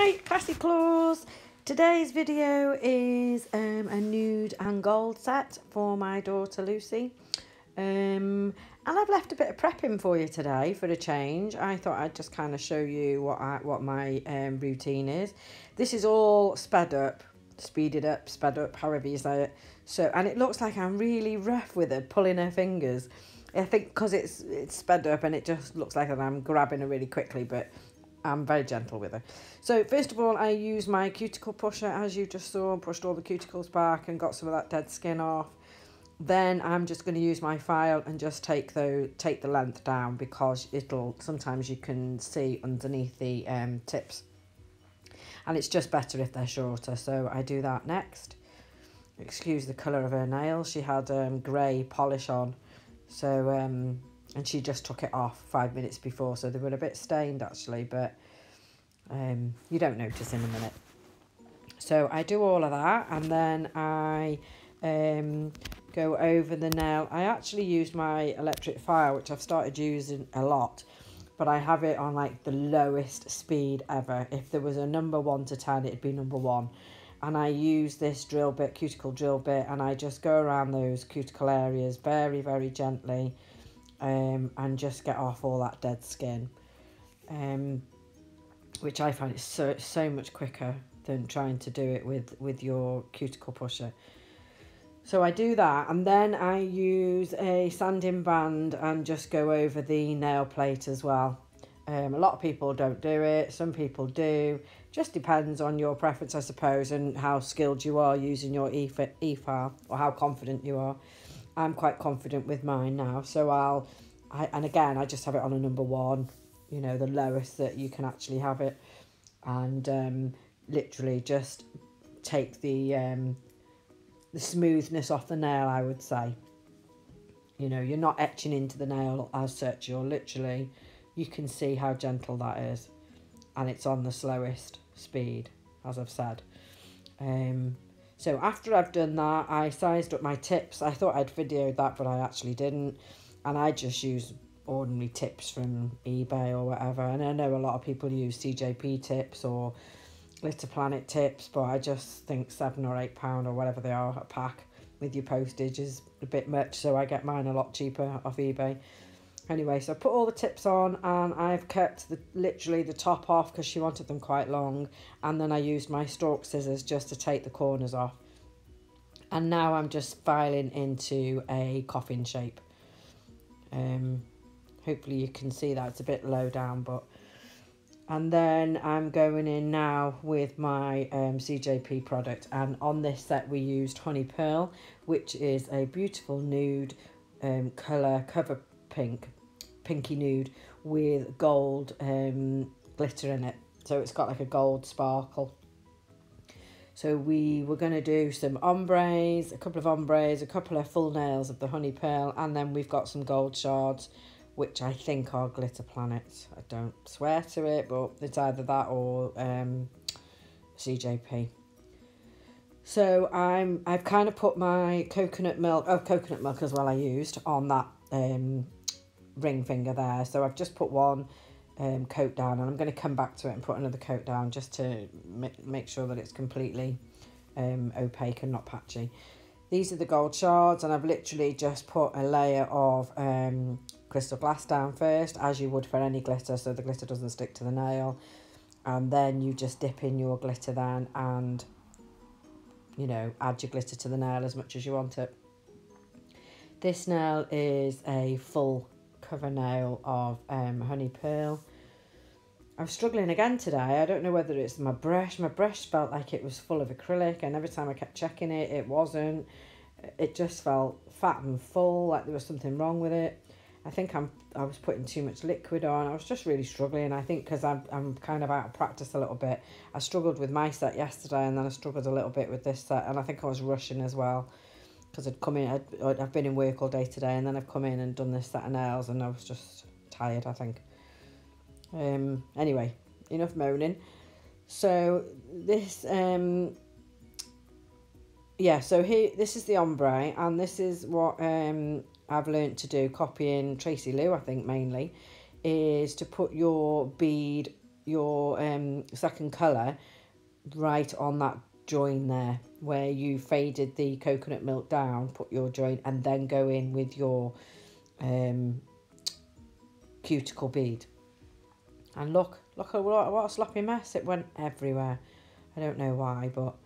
Hi, Classy Claws. Today's video is a nude and gold set for my daughter Lucy. And I've left a bit of prepping for you today for a change. I thought I'd just kind of show you what my routine is. This is all speeded up, however you say it. So, and it looks like I'm really rough with her, pulling her fingers. I think because it's sped up and it just looks like I'm grabbing her really quickly, but I'm very gentle with her. So first of all, I use my cuticle pusher, as you just saw, pushed all the cuticles back and got some of that dead skin off. Then I'm just going to use my file and just take the length down, because sometimes you can see underneath the tips, and it's just better if they're shorter. So I do that next. Excuse the colour of her nails. She had grey polish on, so and she just took it off 5 minutes before, so they were a bit stained actually, but you don't notice in a minute. So I do all of that, and then I go over the nail. I actually used my electric file, which I've started using a lot, but I have it on like the lowest speed ever. If there was a number 1 to 10, it'd be number 1. And I use this drill bit, cuticle drill bit, and I just go around those cuticle areas very, very gently, and just get off all that dead skin, which I find is so much quicker than trying to do it with your cuticle pusher. So I do that, and then I use a sanding band and just go over the nail plate as well. A lot of people don't do it, some people do. Just depends on your preference, I suppose, and how skilled you are using your e-file, or how confident you are. I'm quite confident with mine now, so and again, I just have it on a number 1, you know, the lowest that you can actually have it, and literally just take the smoothness off the nail, I would say. You know, you're not etching into the nail as such, you're literally, you can see how gentle that is, and it's on the slowest speed, as I've said. So after I've done that, I sized up my tips. I thought I'd videoed that, but I actually didn't, and I just use ordinary tips from eBay or whatever, and I know a lot of people use CJP tips or Glitter Planet tips, but I just think £7 or £8 or whatever they are a pack with your postage is a bit much, so I get mine a lot cheaper off eBay. Anyway, so I put all the tips on, and I've kept literally the top off because she wanted them quite long, and then I used my stalk scissors just to take the corners off. And now I'm just filing into a coffin shape. Hopefully you can see that, it's a bit low down, but... And then I'm going in now with my CJP product, and on this set we used Honey Pearl, which is a beautiful nude colour, cover pinky nude with gold glitter in it, so it's got like a gold sparkle. So we were going to do some ombres, a couple of full nails of the Honey Pearl, and then we've got some gold shards, which I think are Glitter Planets. I don't swear to it, but it's either that or CJP. So I've kind of put my coconut milk as well, I used on that ring finger there. So I've just put one coat down, and I'm going to come back to it and put another coat down just to make sure that it's completely opaque and not patchy. These are the gold shards, and I've literally just put a layer of crystal glass down first, as you would for any glitter, so the glitter doesn't stick to the nail, and then you just dip in your glitter then, and you know, add your glitter to the nail as much as you want it. This nail is a full cover nail of Honey Pearl. I'm struggling again today. I don't know whether it's my brush. My brush felt like it was full of acrylic, and every time I kept checking it, it wasn't. It just felt fat and full, like there was something wrong with it. I think I was putting too much liquid on. I was just really struggling. I think because I'm kind of out of practice a little bit. I struggled with my set yesterday, and then I struggled a little bit with this set, and I think I was rushing as well, because I've been in work all day today, and then I've come in and done this set of nails, and I was just tired, I think. Anyway, enough moaning. So this yeah, so here, this is the ombre, and this is what I've learnt to do, copying Tracy Lou, I think mainly, is to put your bead your second colour right on that join there where you faded the coconut milk down, put your join, and then go in with your cuticle bead. And look at what a sloppy mess. It went everywhere. I don't know why, but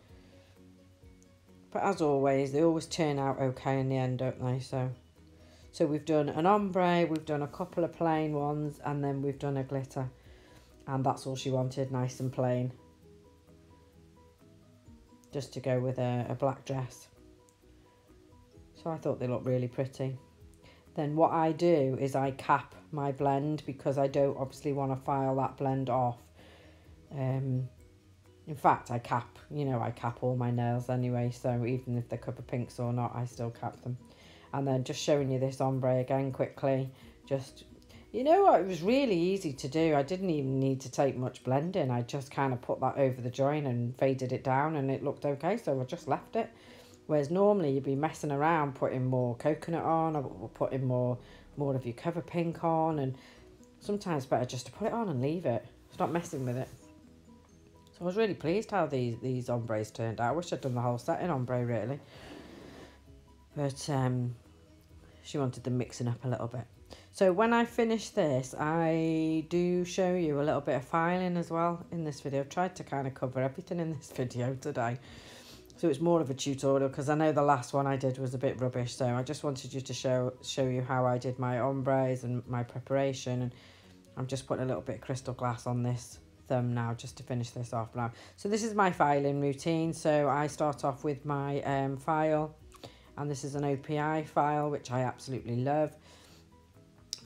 as always, they always turn out okay in the end, don't they? So we've done an ombre, we've done a couple of plain ones, and then we've done a glitter. And that's all she wanted, nice and plain. Just to go with a black dress. So I thought they looked really pretty. Then what I do is I cap my blend because I don't obviously want to file that blend off. In fact, I cap all my nails anyway, so even if they're Cuppa Pinks or not, I still cap them. And then just showing you this ombre again quickly. Just, you know what, it was really easy to do. I didn't even need to take much blending. I just kind of put that over the join and faded it down and it looked okay, so I just left it. Whereas normally you'd be messing around putting more coconut on or putting more of your cover pink on, and sometimes it's better just to put it on and leave it. Stop messing with it. So I was really pleased how these ombres turned out. I wish I'd done the whole set in ombre really. But she wanted them mixing up a little bit. So when I finish this, I do show you a little bit of filing as well in this video. I've tried to kind of cover everything in this video today. So it's more of a tutorial because I know the last one I did was a bit rubbish. So I just wanted you to show you how I did my ombres and my preparation. And I'm just putting a little bit of crystal glass on this thumb now just to finish this off now. So this is my filing routine. So I start off with my file. And this is an OPI file, which I absolutely love.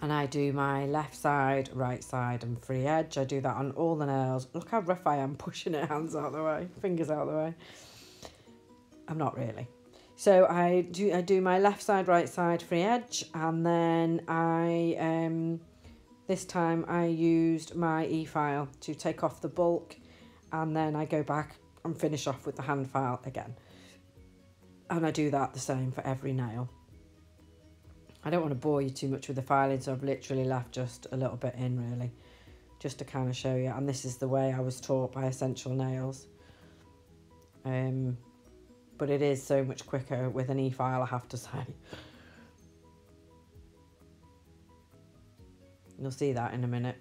And I do my left side, right side and free edge. I do that on all the nails. Look how rough I am pushing it, hands out of the way, fingers out of the way. I'm not really. So I do my left side, right side, free edge, and then I this time I used my e-file to take off the bulk, and then I go back and finish off with the hand file again. And I do that the same for every nail. I don't want to bore you too much with the filing, so I've literally left just a little bit in really, just to kind of show you. And this is the way I was taught by Essential Nails. But it is so much quicker with an e-file, I have to say. You'll see that in a minute.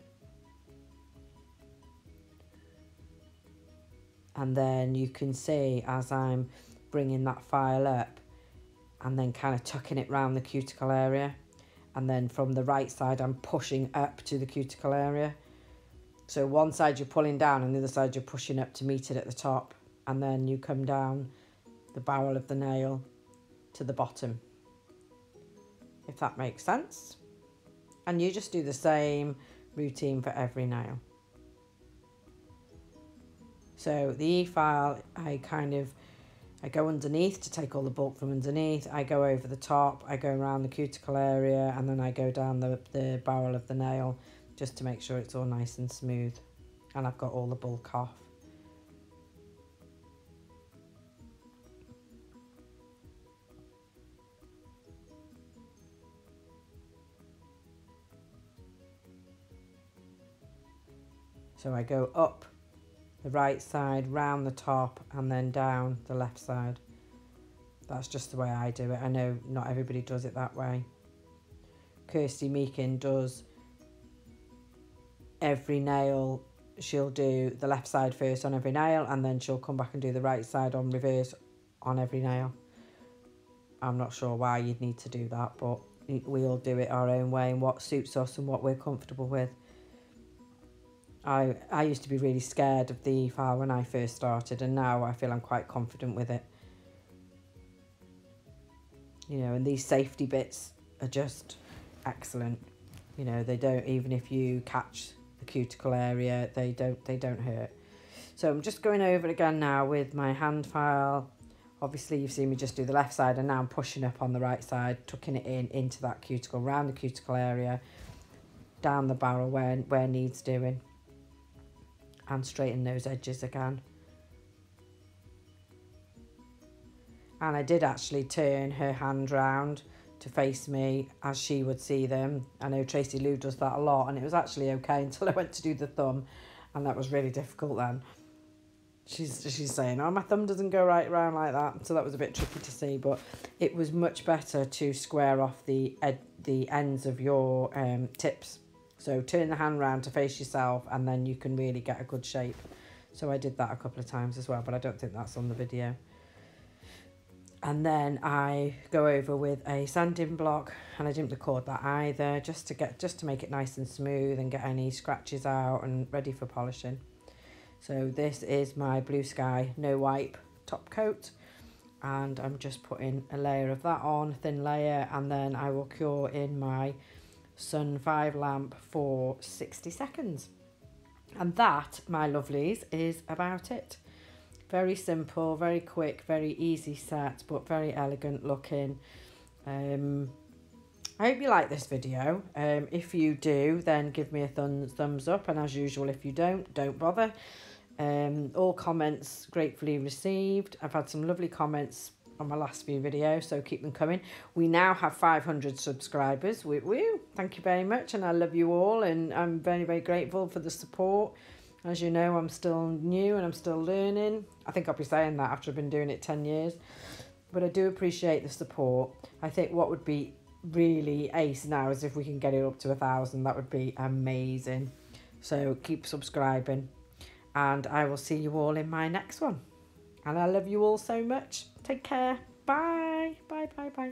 And then you can see as I'm bringing that file up and then kind of tucking it round the cuticle area. And then from the right side, I'm pushing up to the cuticle area. So one side you're pulling down and the other side you're pushing up to meet it at the top. And then you come down the barrel of the nail to the bottom, if that makes sense. And you just do the same routine for every nail. So the e-file, I go underneath to take all the bulk from underneath. I go over the top, I go around the cuticle area, and then I go down the barrel of the nail just to make sure it's all nice and smooth. And I've got all the bulk off. So I go up the right side, round the top, and then down the left side. That's just the way I do it. I know not everybody does it that way. Kirsty Meakin does every nail. She'll do the left side first on every nail, and then she'll come back and do the right side on reverse on every nail. I'm not sure why you'd need to do that, but we all do it our own way and what suits us and what we're comfortable with. I used to be really scared of the e-file when I first started, and now I feel I'm quite confident with it. You know, and these safety bits are just excellent. You know, they don't, even if you catch the cuticle area, they don't hurt. So I'm just going over it again now with my hand file. Obviously you've seen me just do the left side, and now I'm pushing up on the right side, tucking it into that cuticle, around the cuticle area, down the barrel where needs doing. And straighten those edges again. And I did actually turn her hand round to face me as she would see them. I know Tracy Lou does that a lot, and it was actually okay until I went to do the thumb. and that was really difficult then. She's saying, oh, my thumb doesn't go right round like that, so that was a bit tricky to see, but it was much better to square off the ends of your tips. So turn the hand round to face yourself, and then you can really get a good shape. So I did that a couple of times as well, but I don't think that's on the video. And then I go over with a sanding block, and I didn't record that either, just to make it nice and smooth and get any scratches out and ready for polishing. So this is my Blue Sky No Wipe top coat, and I'm just putting a layer of that on, thin layer, and then I will cure in my Sun 5 lamp for 60 seconds. And that, my lovelies, is about it. Very simple, very quick, very easy set, but very elegant looking. I hope you like this video. If you do, then give me a thumbs up, and as usual, if you don't bother. All comments gratefully received. I've had some lovely comments on my last few videos, so keep them coming. We now have 500 subscribers. Woo! Thank you very much, and I love you all, and I'm very, very grateful for the support. As you know, I'm still new and I'm still learning. I think I'll be saying that after I've been doing it 10 years. But I do appreciate the support. I think what would be really ace now is if we can get it up to 1,000. That would be amazing. So keep subscribing, and I will see you all in my next one. And I love you all so much. Take care. Bye. Bye, bye, bye.